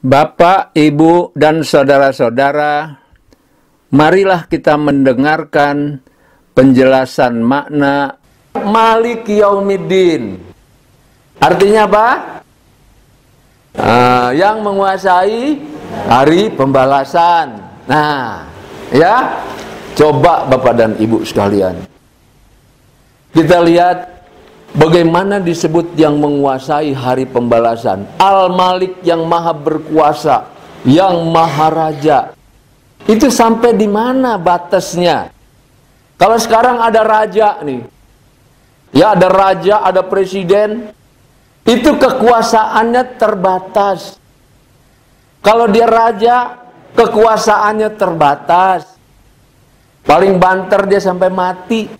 Bapak, Ibu, dan saudara-saudara, marilah kita mendengarkan penjelasan makna Malik Yaumiddin. Artinya apa? Yang menguasai hari pembalasan. Nah, ya, coba Bapak dan Ibu sekalian, kita lihat bagaimana disebut yang menguasai hari pembalasan. Al-Malik, yang maha berkuasa, yang maha raja. Itu sampai di mana batasnya? Kalau sekarang ada raja nih, ya ada raja, ada presiden, itu kekuasaannya terbatas. Kalau dia raja, kekuasaannya terbatas. Paling banter dia sampai mati,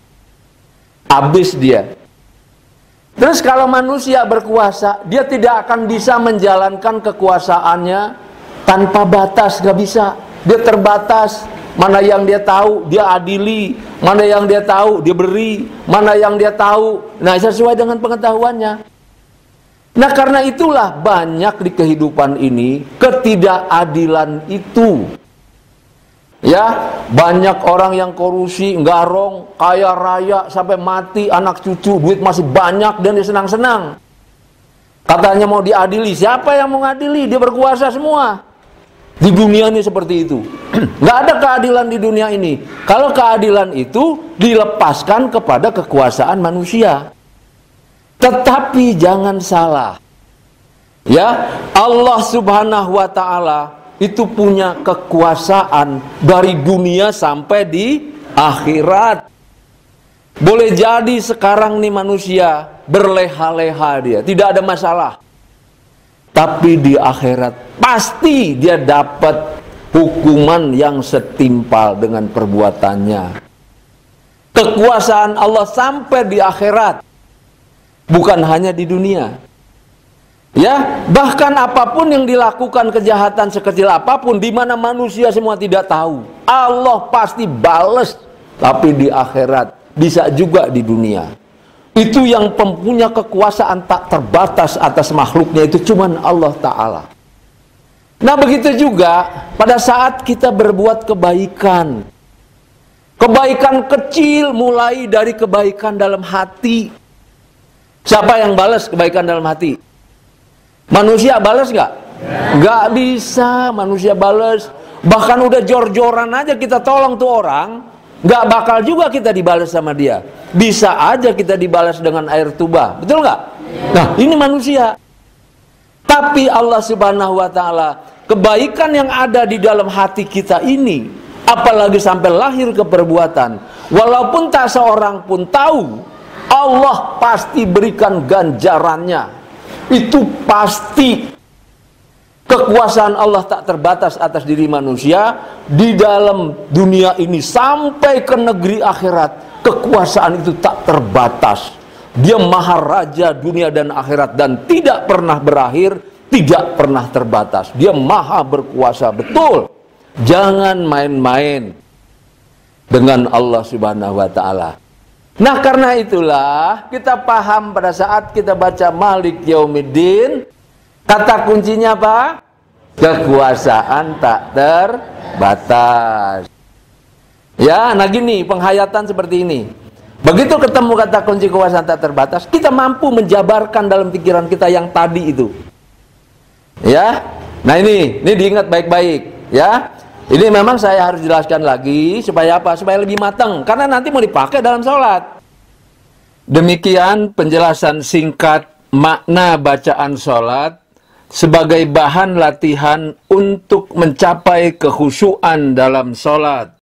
habis dia. Terus kalau manusia berkuasa, dia tidak akan bisa menjalankan kekuasaannya tanpa batas, gak bisa. Dia terbatas. Mana yang dia tahu, dia adili. Mana yang dia tahu, dia beri. Mana yang dia tahu, nah sesuai dengan pengetahuannya. Nah karena itulah banyak di kehidupan ini ketidakadilan itu. Ya, banyak orang yang korupsi, garong, kaya raya sampai mati, anak cucu, duit masih banyak dan dia senang-senang. Katanya mau diadili, siapa yang mau ngadili? Dia berkuasa semua. Di dunia ini seperti itu. Nggak ada keadilan di dunia ini. Kalau keadilan itu dilepaskan kepada kekuasaan manusia. Tetapi jangan salah. Ya, Allah Subhanahu wa Ta'ala itu punya kekuasaan dari dunia sampai di akhirat. Boleh jadi sekarang nih manusia berleha-leha dia, tidak ada masalah. Tapi di akhirat pasti dia dapat hukuman yang setimpal dengan perbuatannya. Kekuasaan Allah sampai di akhirat, bukan hanya di dunia. Ya, bahkan apapun yang dilakukan, kejahatan sekecil apapun, di mana manusia semua tidak tahu, Allah pasti bales. Tapi di akhirat, bisa juga di dunia. Itu yang mempunyai kekuasaan tak terbatas atas makhluknya, itu cuman Allah Ta'ala. Nah begitu juga pada saat kita berbuat kebaikan. Kebaikan kecil mulai dari kebaikan dalam hati. Siapa yang balas kebaikan dalam hati? Manusia balas nggak? Nggak bisa manusia balas. Bahkan udah jor-joran aja kita tolong tuh orang, nggak bakal juga kita dibalas sama dia. Bisa aja kita dibalas dengan air tuba, betul nggak? Nah ini manusia. Tapi Allah Subhanahu wa Ta'ala, kebaikan yang ada di dalam hati kita ini, apalagi sampai lahir ke perbuatan, walaupun tak seorang pun tahu, Allah pasti berikan ganjarannya. Itu pasti. Kekuasaan Allah tak terbatas atas diri manusia. Di dalam dunia ini sampai ke negeri akhirat, kekuasaan itu tak terbatas. Dia maha raja dunia dan akhirat, dan tidak pernah berakhir, tidak pernah terbatas. Dia maha berkuasa betul. Jangan main-main dengan Allah Subhanahu wa Ta'ala. Nah karena itulah kita paham pada saat kita baca Malik Yaumiddin, kata kuncinya apa? Kekuasaan tak terbatas. Ya, nah gini penghayatan seperti ini. Begitu ketemu kata kunci kekuasaan tak terbatas, kita mampu menjabarkan dalam pikiran kita yang tadi itu. Ya, nah ini diingat baik-baik. Ya. Ini memang saya harus jelaskan lagi supaya apa? Supaya lebih matang, karena nanti mau dipakai dalam sholat. Demikian penjelasan singkat makna bacaan sholat sebagai bahan latihan untuk mencapai kekhusyuan dalam sholat.